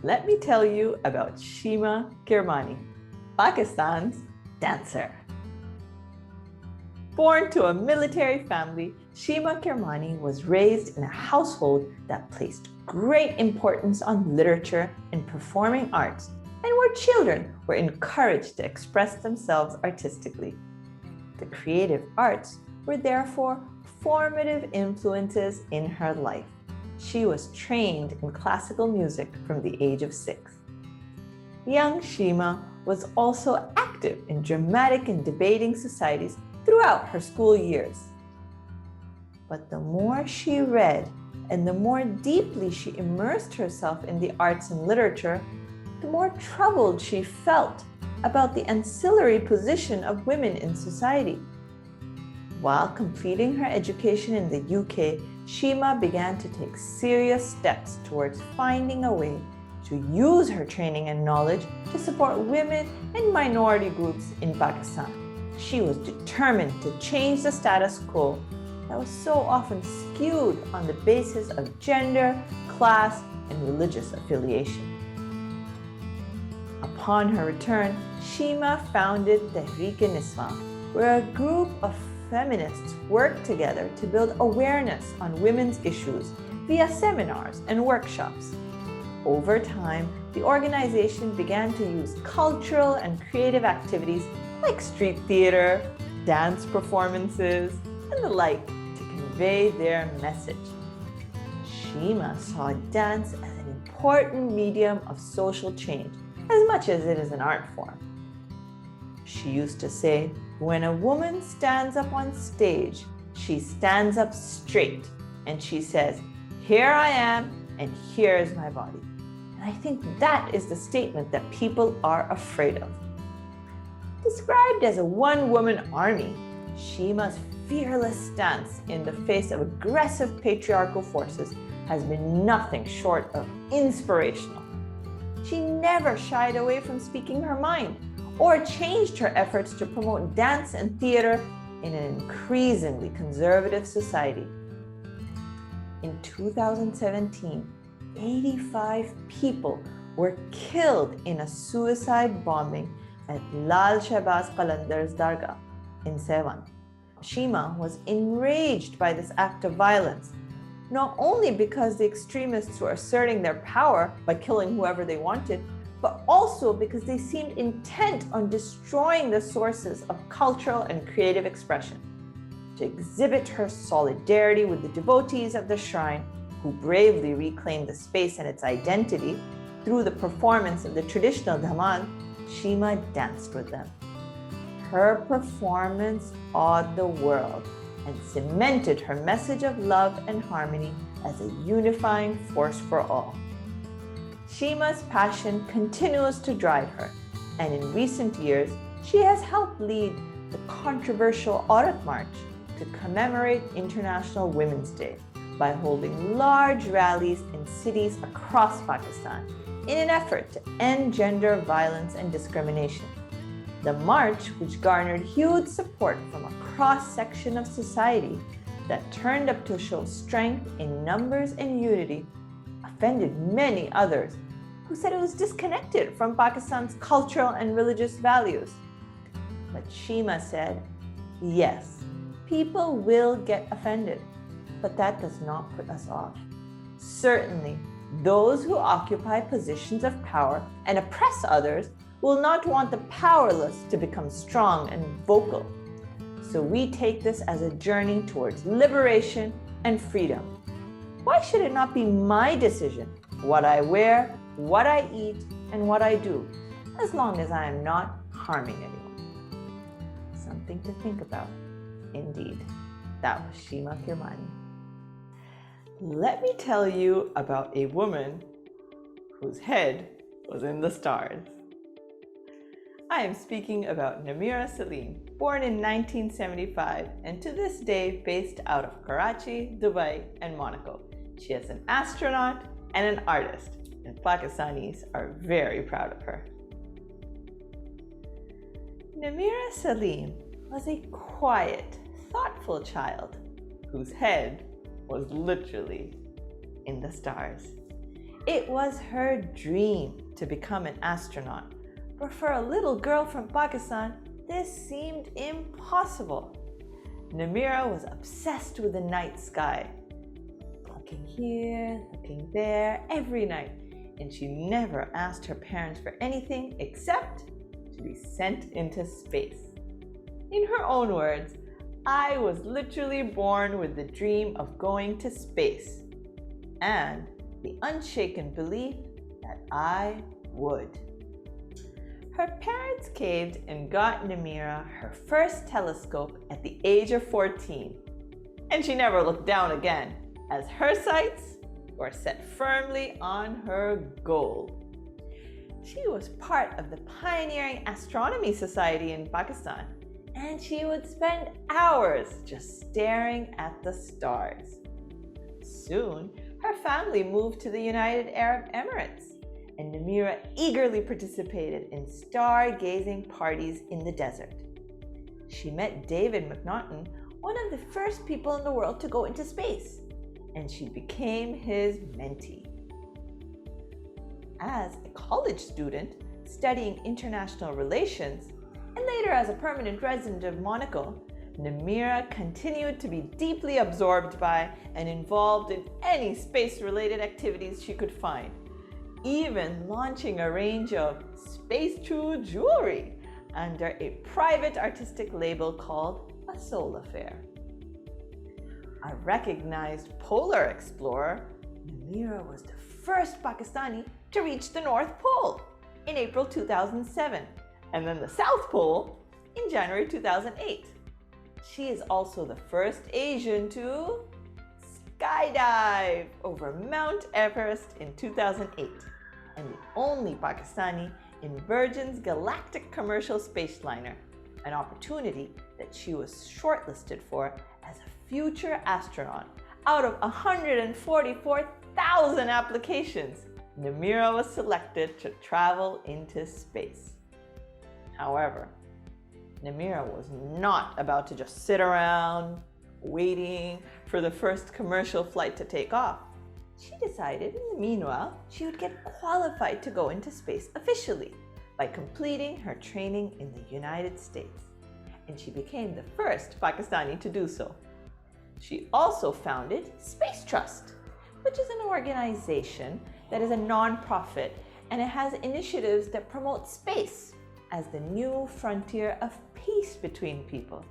Let me tell you about Shima Kirmani, Pakistan's dancer. Born to a military family, Shima Kirmani was raised in a household that placed great importance on literature and performing arts, and where children were encouraged to express themselves artistically. The creative arts were therefore formative influences in her life. She was trained in classical music from the age of 6. Young Shima was also active in dramatic and debating societies throughout her school years. But the more she read and the more deeply she immersed herself in the arts and literature, the more troubled she felt about the ancillary position of women in society. While completing her education in the UK, Shima began to take serious steps towards finding a way to use her training and knowledge to support women and minority groups in Pakistan. She was determined to change the status quo that was so often skewed on the basis of gender, class, and religious affiliation. Upon her return, Shima founded Tehreek-e-Niswan, where a group of feminists worked together to build awareness on women's issues via seminars and workshops. Over time, the organization began to use cultural and creative activities like street theater, dance performances, and the like to convey their message. Shima saw dance as an important medium of social change as much as it is an art form. She used to say, when a woman stands up on stage, she stands up straight and she says, here I am and here is my body. And I think that is the statement that people are afraid of. Described as a one-woman army, Shima's fearless stance in the face of aggressive patriarchal forces has been nothing short of inspirational. She never shied away from speaking her mind or changed her efforts to promote dance and theater in an increasingly conservative society. In 2017, 85 people were killed in a suicide bombing at Lal Shahbaz Qalandar's Dargah in Sevan. Shima was enraged by this act of violence, not only because the extremists were asserting their power by killing whoever they wanted, but also because they seemed intent on destroying the sources of cultural and creative expression. To exhibit her solidarity with the devotees of the shrine, who bravely reclaimed the space and its identity through the performance of the traditional dhamal, Shima danced with them. Her performance awed the world and cemented her message of love and harmony as a unifying force for all. Shima's passion continues to drive her, and in recent years, she has helped lead the controversial Aurat March to commemorate International Women's Day by holding large rallies in cities across Pakistan in an effort to end gender violence and discrimination. The march, which garnered huge support from a cross-section of society that turned up to show strength in numbers and unity, offended many others who said it was disconnected from Pakistan's cultural and religious values. But Shima said, yes, people will get offended, but that does not put us off. Certainly, those who occupy positions of power and oppress others will not want the powerless to become strong and vocal. So we take this as a journey towards liberation and freedom. Why should it not be my decision what I wear, what I eat, and what I do, as long as I am not harming anyone? Something to think about. Indeed, that was Shima Kirmani. Let me tell you about a woman whose head was in the stars. I am speaking about Namira Salim, born in 1975 and to this day based out of Karachi, Dubai, and Monaco. She is an astronaut and an artist, and Pakistanis are very proud of her. Namira Salim was a quiet, thoughtful child whose head was literally in the stars. It was her dream to become an astronaut, but for a little girl from Pakistan, this seemed impossible. Namira was obsessed with the night sky, looking here, looking there, every night, and she never asked her parents for anything except to be sent into space. In her own words, I was literally born with the dream of going to space and the unshaken belief that I would. Her parents caved and got Namira her first telescope at the age of 14, and she never looked down again, as her sights were set firmly on her goal. She was part of the pioneering astronomy society in Pakistan, and she would spend hours just staring at the stars. Soon, her family moved to the United Arab Emirates, and Namira eagerly participated in stargazing parties in the desert. She met David McNaughton, one of the first people in the world to go into space, and she became his mentee. As a college student studying international relations, and later as a permanent resident of Monaco, Namira continued to be deeply absorbed by and involved in any space-related activities she could find, even launching a range of space true jewelry under a private artistic label called a Soul Affair. A recognized polar explorer, Namira was the first Pakistani to reach the North Pole in April 2007, and then the South Pole in January 2008. She is also the first Asian to skydive over Mount Everest in 2008, and the only Pakistani in Virgin's Galactic Commercial Spaceliner, an opportunity that she was shortlisted for as a future astronaut. Out of 144,000 applications, Namira was selected to travel into space. However, Namira was not about to just sit around waiting for the first commercial flight to take off. She decided in the meanwhile she would get qualified to go into space officially by completing her training in the United States, and she became the first Pakistani to do so. She also founded Space Trust, which is an organization that is a non-profit, and it has initiatives that promote space as the new frontier of peace between people.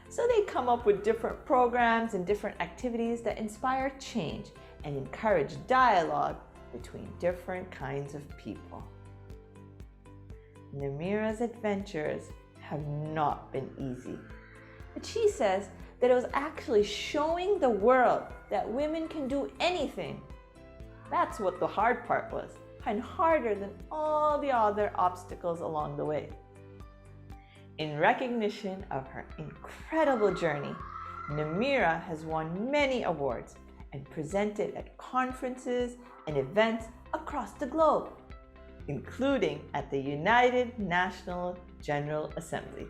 So they come up with different programs and different activities that inspire change and encourage dialogue between different kinds of people. Namira's adventures have not been easy, but she says that it was actually showing the world that women can do anything. That's what the hard part was, and harder than all the other obstacles along the way. In recognition of her incredible journey, Namira has won many awards and presented at conferences and events across the globe, including at the United National General Assembly.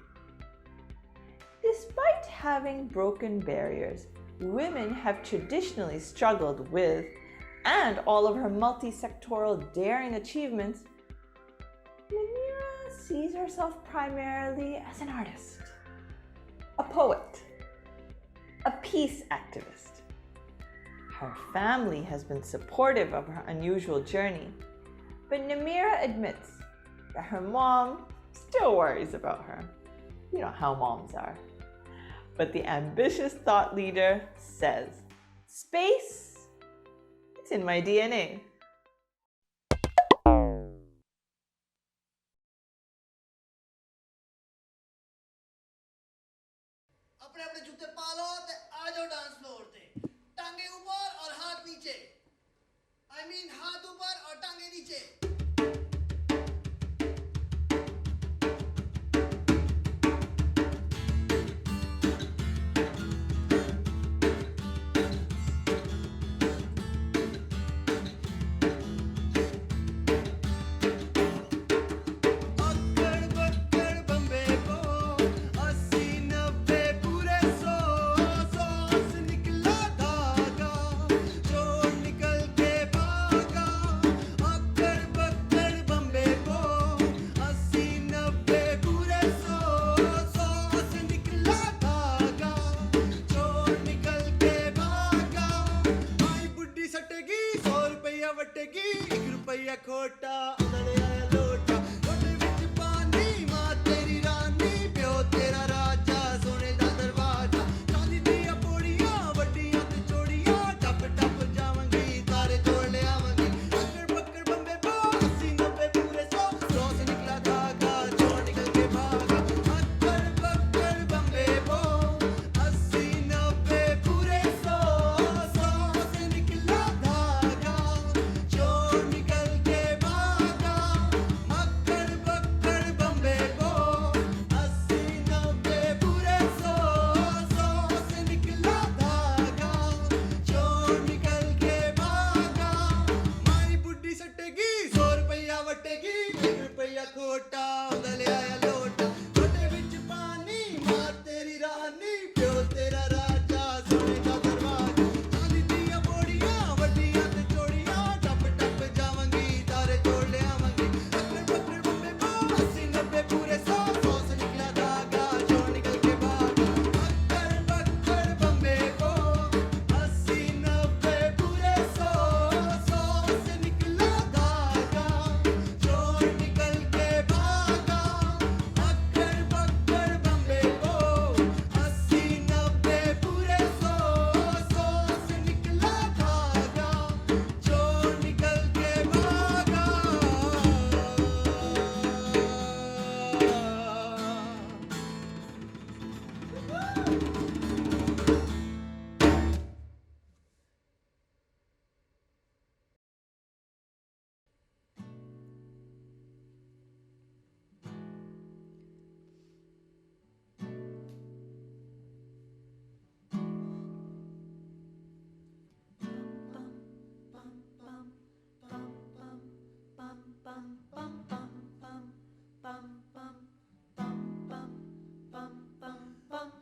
Despite having broken barriers women have traditionally struggled with, and all of her multi-sectoral daring achievements, Namira sees herself primarily as an artist, a poet, a peace activist. Her family has been supportive of her unusual journey, but Namira admits that her mom still worries about her. You know how moms are. But the ambitious thought leader says, space, it's in my DNA. अपने अपने जूते पालो ते आ जाओ dance floor ते टांगे ऊपर और हाथ नीचे I mean हाथ ऊपर और टांगे नीचे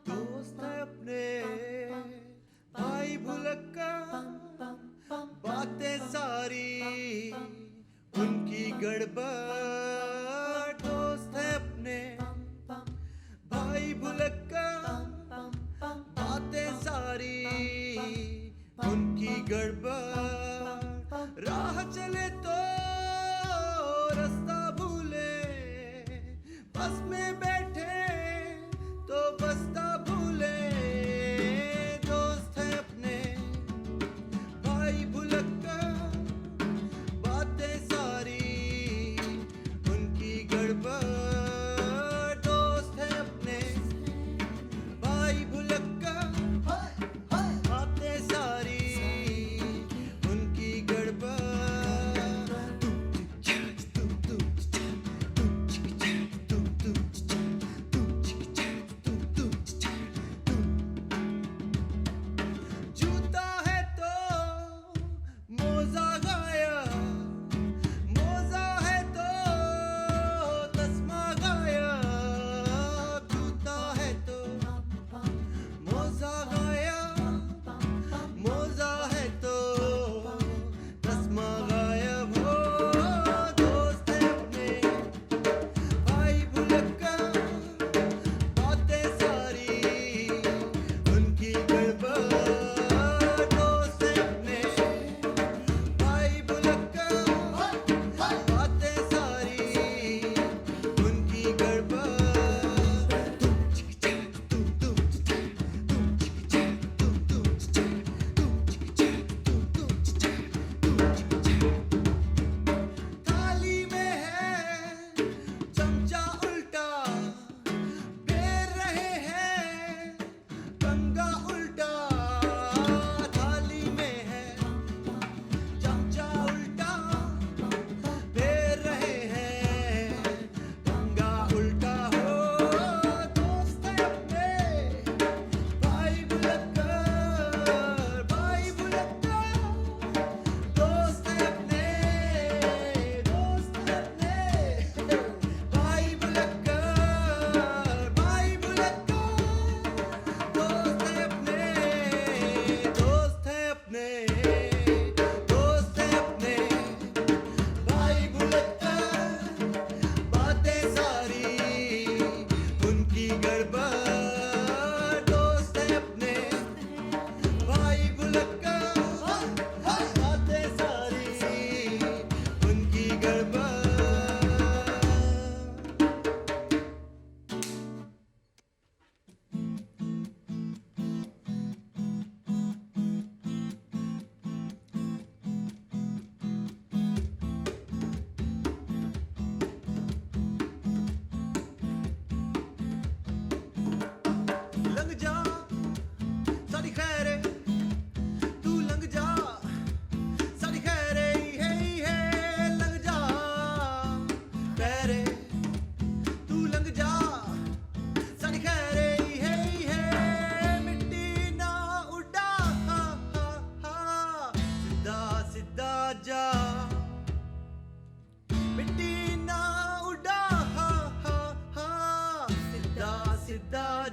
दोस्त है अपने भाई भुलक्का बातें सारी उनकी गड़बड़ दोस्त है अपने भाई भुलक्का बातें सारी उनकी गड़बड़ राह चले तो रास्ता भूले बस में बैठे तो बस्ता भूले दोस्त है अपने भाई भुलक्का बातें सारी उनकी गड़बड़ दोस्त है अपने भाई भुलक्का बातें सारी उनकी गड़बड़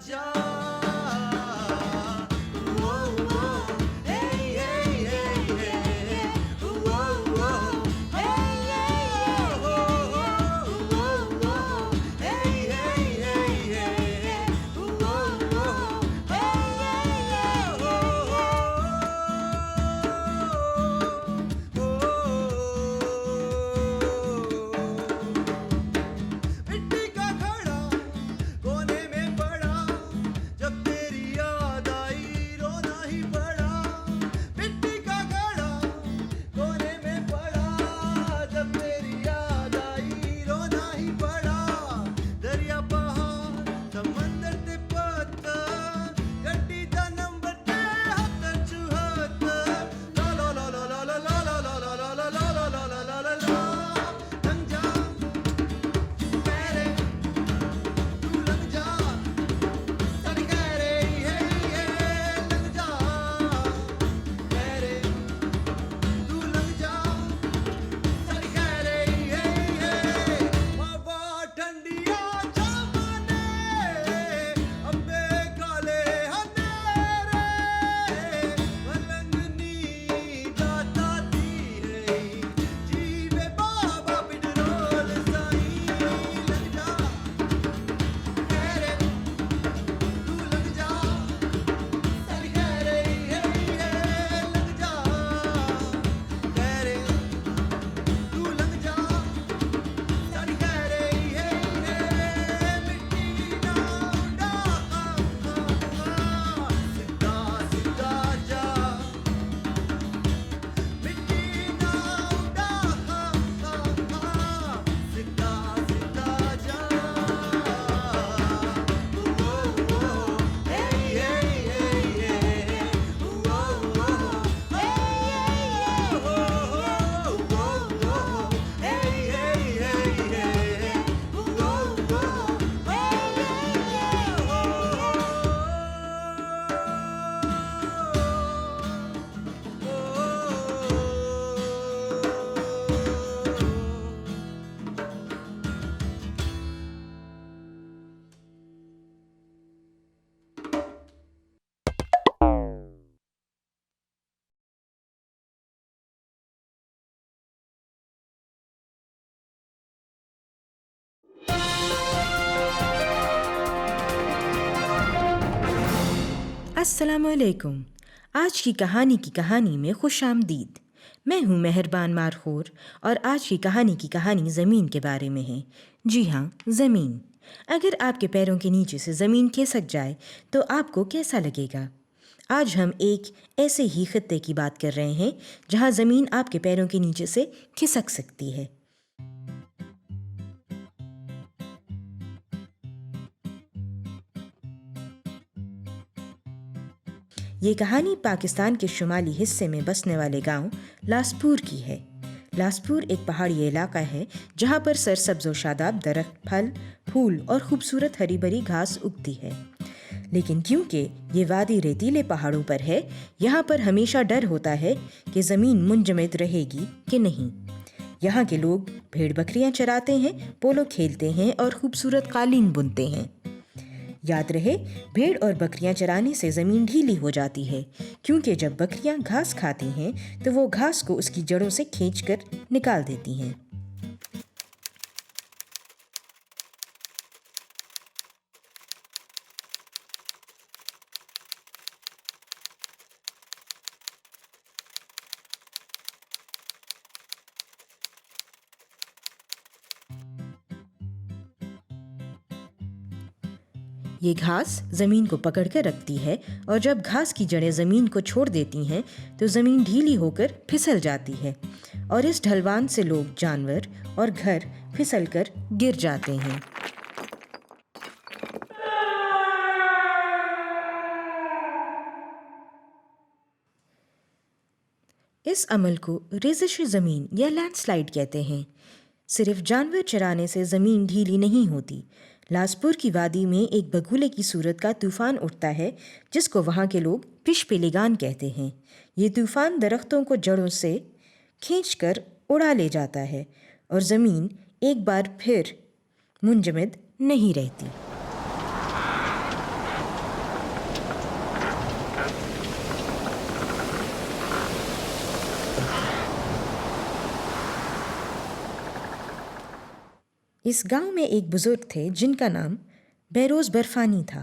जा ओ ओ हे हे हे हे ओ ओ हे ओ ओ हे हे हे ओ ओ मिट्टी का घड़ा कोने में पड़ा जब तेरी याद आई रोना ही पड़ा मिट्टी का घड़ा कोने में पड़ा जब तेरी याद आई रोना ही पड़ा दरिया पहाड़ समंदर ते पत्थर गड्डी दा नंबर ते 74 ला ला ला ला ला ला ला ला ला ला ला ला ला ला ला ला ला लंग जा मेरे तू लग जा सड़ गए रे ये लग जा मेरे तू लग जा सड़ गए रे ये हवा ठंडिया जमाने अम्बे काले हनेरे मलंगनी दाता दी है जीवे बाबा बिडरोल साई लग जा मेरे तू लग जा सड़ गए रे ये लग जा मेरे तू लग जा सड़ गए रे ये मिट्टी ना उड़ा सीधा सीधा जा मिट्टी ना उड़ा सीधा सीधा जा ओ ओ हे हे हे ओ ओ हे ओ ओ हे अस्सलामुअलैकुम। आज की कहानी में खुश आमदीद। मैं हूँ मेहरबान मारखोर और आज की कहानी ज़मीन के बारे में है। जी हाँ, ज़मीन। अगर आपके पैरों के नीचे से ज़मीन खिसक जाए तो आपको कैसा लगेगा? आज हम एक ऐसे ही खित्ते की बात कर रहे हैं जहाँ ज़मीन आपके पैरों के नीचे से खिसक सकती है। ये कहानी पाकिस्तान के शुमाली हिस्से में बसने वाले गांव लासपुर की है। लासपुर एक पहाड़ी इलाका है जहां पर सरसब्ज़ व शादाब दरख्त, फल, फूल और खूबसूरत हरी भरी घास उगती है। लेकिन क्योंकि ये वादी रेतीले पहाड़ों पर है, यहाँ पर हमेशा डर होता है कि ज़मीन मुंजमद रहेगी कि नहीं। यहाँ के लोग भेड़ बकरियाँ चराते हैं, पोलो खेलते हैं और खूबसूरत कालीन बुनते हैं। याद रहे, भेड़ और बकरियां चराने से ज़मीन ढीली हो जाती है, क्योंकि जब बकरियां घास खाती हैं तो वो घास को उसकी जड़ों से खींचकर निकाल देती हैं। ये घास ज़मीन को पकड़ कर रखती है और जब घास की जड़ें ज़मीन को छोड़ देती हैं तो ज़मीन ढीली होकर फिसल जाती है और इस ढलवान से लोग, जानवर और घर फिसलकर गिर जाते हैं। इस अमल को रेज़िश ज़मीन या लैंडस्लाइड कहते हैं। सिर्फ जानवर चराने से ज़मीन ढीली नहीं होती। लासपुर की वादी में एक बगुले की सूरत का तूफ़ान उठता है जिसको वहाँ के लोग पिश-पेलिगान कहते हैं। ये तूफ़ान दरख्तों को जड़ों से खींचकर उड़ा ले जाता है और ज़मीन एक बार फिर मुंजमद नहीं रहती। इस गांव में एक बुजुर्ग थे जिनका नाम बेरोज़ बर्फानी था।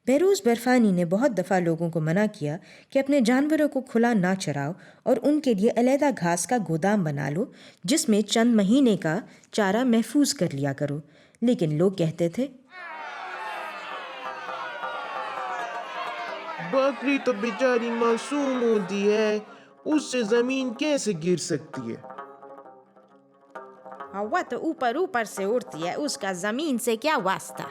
बेरोज़ बर्फानी ने बहुत दफ़ा लोगों को मना किया कि अपने जानवरों को खुला ना चराओ और उनके लिए अलहदा घास का गोदाम बना लो जिसमें चंद महीने का चारा महफूज कर लिया करो, लेकिन लोग कहते थे, बकरी तो बेचारी मासूम होती है, उससे जमीन कैसे गिर सकती है? हवा तो ऊपर ऊपर से उड़ती है, उसका जमीन से क्या वास्ता।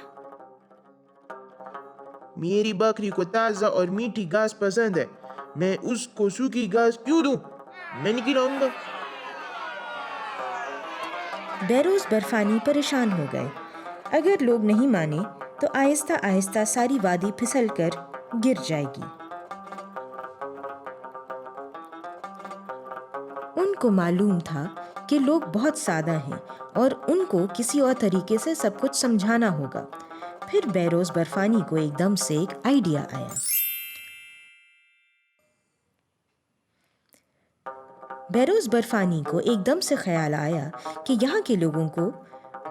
मेरी बकरी को ताज़ा और मीठी घास पसंद है, मैं उसको सूखी घास क्यों दूं? मैं नहीं खिलाऊंगा। बेरोज़ बर्फानी परेशान हो गए। अगर लोग नहीं माने तो आहिस्ता आहिस्ता सारी वादी फिसल कर गिर जाएगी। उनको मालूम था कि लोग बहुत सादा हैं और उनको किसी और तरीके से सब कुछ समझाना होगा। फिर बेरोज़ बर्फानी को एकदम से एक आइडिया आया। बेरोज़ बर्फानी को एकदम से ख्याल आया कि यहाँ के लोगों को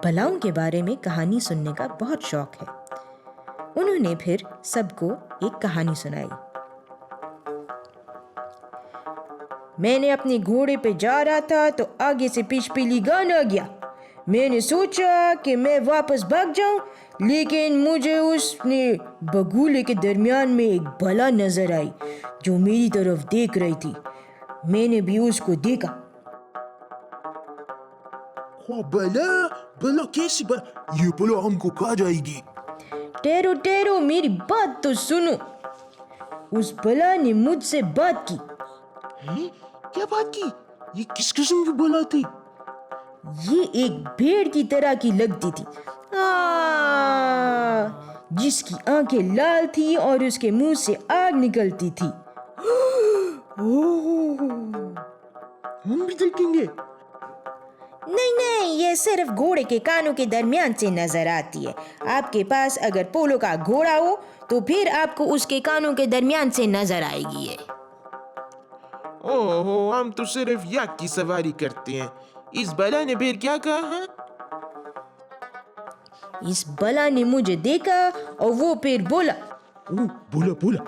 बलाओं के बारे में कहानी सुनने का बहुत शौक है। उन्होंने फिर सबको एक कहानी सुनाई। मैंने अपने घोड़े पे जा रहा था तो आगे से पिचपिली गान आ गया। मैंने सोचा कि मैं वापस भाग जाऊं, लेकिन मुझे उसने बगुले के दरमियान में एक बला नजर आई जो मेरी तरफ देख रही थी। मैंने भी उसको देखा। बला बला कैसी बला? ये बला हमको खा जाएगी। ठहरो ठहरो, मेरी बात तो सुनो। उस बला ने मुझसे बात की। हैं? क्या बात की? ये किस किस्म की बला थी? ये एक भेड़ की तरह की लगती थी, जिसकी आंखें लाल थी और उसके मुंह से आग निकलती थी। हम भी देखेंगे। नहीं नहीं, ये सिर्फ घोड़े के कानों के दरमियान से नजर आती है। आपके पास अगर पोलो का घोड़ा हो तो फिर आपको उसके कानों के दरमियान से नजर आएगी ये। ओहो, हम तो सिर्फ याक की सवारी करते हैं। इस बला ने फिर क्या कहा? है? इस बला ने मुझे देखा और वो फिर बोला, बोला बोला।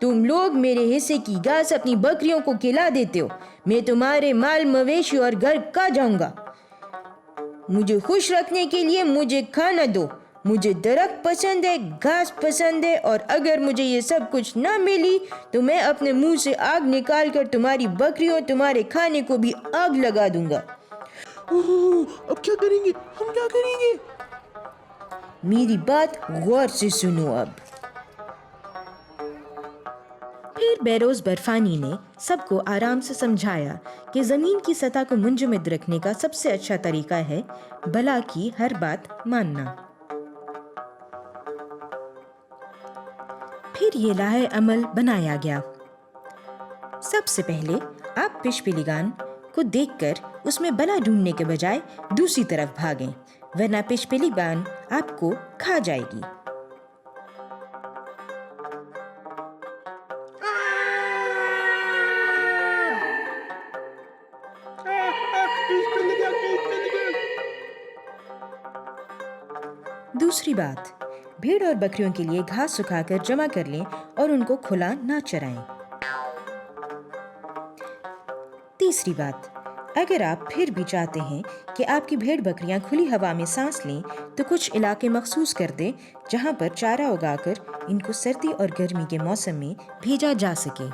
तुम लोग मेरे हिस्से की घास अपनी बकरियों को खिला देते हो, मैं तुम्हारे माल मवेशी और घर खा जाऊंगा। मुझे खुश रखने के लिए मुझे खाना दो। मुझे दरख्त पसंद है, घास पसंद है, और अगर मुझे ये सब कुछ ना मिली तो मैं अपने मुंह से आग निकाल कर तुम्हारी बकरियों, तुम्हारे खाने को भी आग लगा दूंगा। अब क्या करेंगे? हम क्या करेंगे? मेरी बात गौर से सुनो। अब फिर बेरोज़ बर्फानी ने सबको आराम से समझाया कि ज़मीन की सतह को मुंजमद रखने का सबसे अच्छा तरीका है बला की हर बात मानना। फिर ये लाहे अमल बनाया गया। सबसे पहले आप पिचपिलीगान को देखकर उसमें बला ढूंढने के बजाय दूसरी तरफ भागें, वरना पिचपिलीगान आपको खा जाएगी। दूसरी बात, भेड़ और बकरियों के लिए घास सुखाकर जमा कर लें और उनको खुला ना चराएं। तीसरी बात, अगर आप फिर भी चाहते हैं कि आपकी भेड़ बकरियां खुली हवा में सांस लें तो कुछ इलाके मखसूस कर दें जहां पर चारा उगाकर इनको सर्दी और गर्मी के मौसम में भेजा जा सके।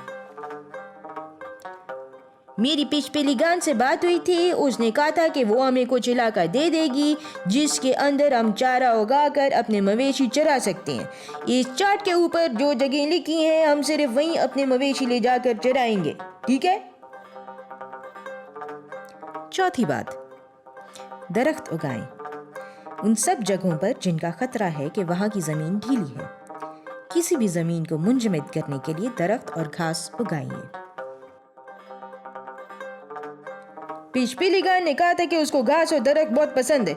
मेरी पिचपिलीगान से बात हुई थी, उसने कहा था कि वो हमें कुछ इलाका दे देगी जिसके अंदर हम चारा उगाकर अपने मवेशी चरा सकते हैं। इस चार्ट के ऊपर जो जगह लिखी हैं हम सिर्फ वहीं अपने मवेशी ले जाकर चराएंगे, ठीक है? चौथी बात, दरख्त उगाएं उन सब जगहों पर जिनका खतरा है कि वहां की जमीन ढीली है। किसी भी जमीन को मुंजमद करने के लिए दरख्त और घास उगाइए। पिचपिलीगान ने कहा था कि उसको घास और दरख्त बहुत पसंद है।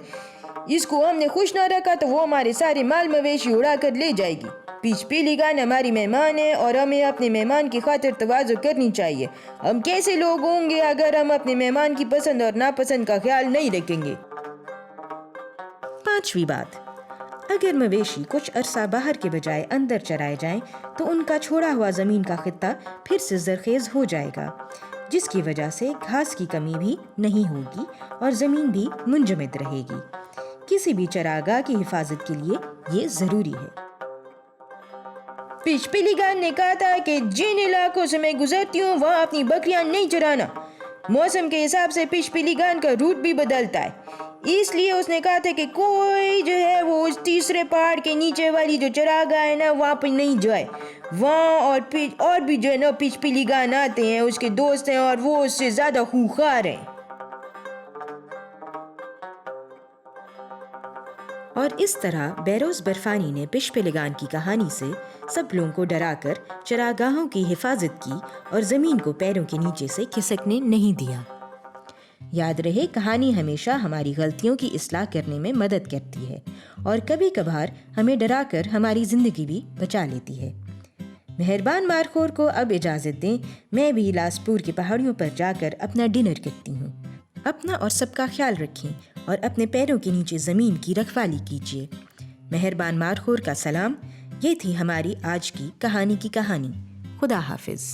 इसको हमने खुश ना रखा तो वो हमारे सारे माल मवेशी उड़ा कर ले जाएगी। पीछ पीली गान हमारी मेहमान है और हमें अपने मेहमान की खातिर तवाज़ु करनी चाहिए। हम कैसे लोग होंगे अगर हम अपने मेहमान की पसंद और नापसंद का ख्याल नहीं रखेंगे। 5वीं बात, अगर मवेशी कुछ अरसा बाहर के बजाय अंदर चराए जाएं तो उनका छोड़ा हुआ ज़मीन का खित्ता फिर से जरखेज़ हो जाएगा, जिसकी वजह से घास की कमी भी नहीं होगी और ज़मीन भी मुंजमद रहेगी। किसी भी चरागाह की हिफाजत के लिए ये ज़रूरी है। पीछ पीली गान ने कहा था कि जिन इलाकों से मैं गुजरती हूँ वहाँ अपनी बकरियाँ नहीं चराना। मौसम के हिसाब से पीछ पीली गान का रूट भी बदलता है, इसलिए उसने कहा था कि कोई जो है वो उस तीसरे पहाड़ के नीचे वाली जो चरागाह है ना वहाँ पे नहीं जाए। वहाँ और भी जो है ना पीछ पीली गान आते हैं, उसके दोस्त हैं और वो उससे ज़्यादा खूंखार हैं। और इस तरह बेरोज बर्फानी ने पिशपिलिगान की कहानी से सब लोगों को डराकर चरागाहों की हिफाजत की और ज़मीन को पैरों के नीचे से खिसकने नहीं दिया। याद रहे, कहानी हमेशा हमारी गलतियों की इस्लाह करने में मदद करती है और कभी कभार हमें डराकर हमारी ज़िंदगी भी बचा लेती है। मेहरबान मारखोर को अब इजाज़त दें, मैं भी लासपुर की पहाड़ियों पर जाकर अपना डिनर करती हूँ। अपना और सबका ख्याल रखें और अपने पैरों के नीचे ज़मीन की रखवाली कीजिए। मेहरबान मारखोर का सलाम। ये थी हमारी आज की कहानी। खुदा हाफिज़।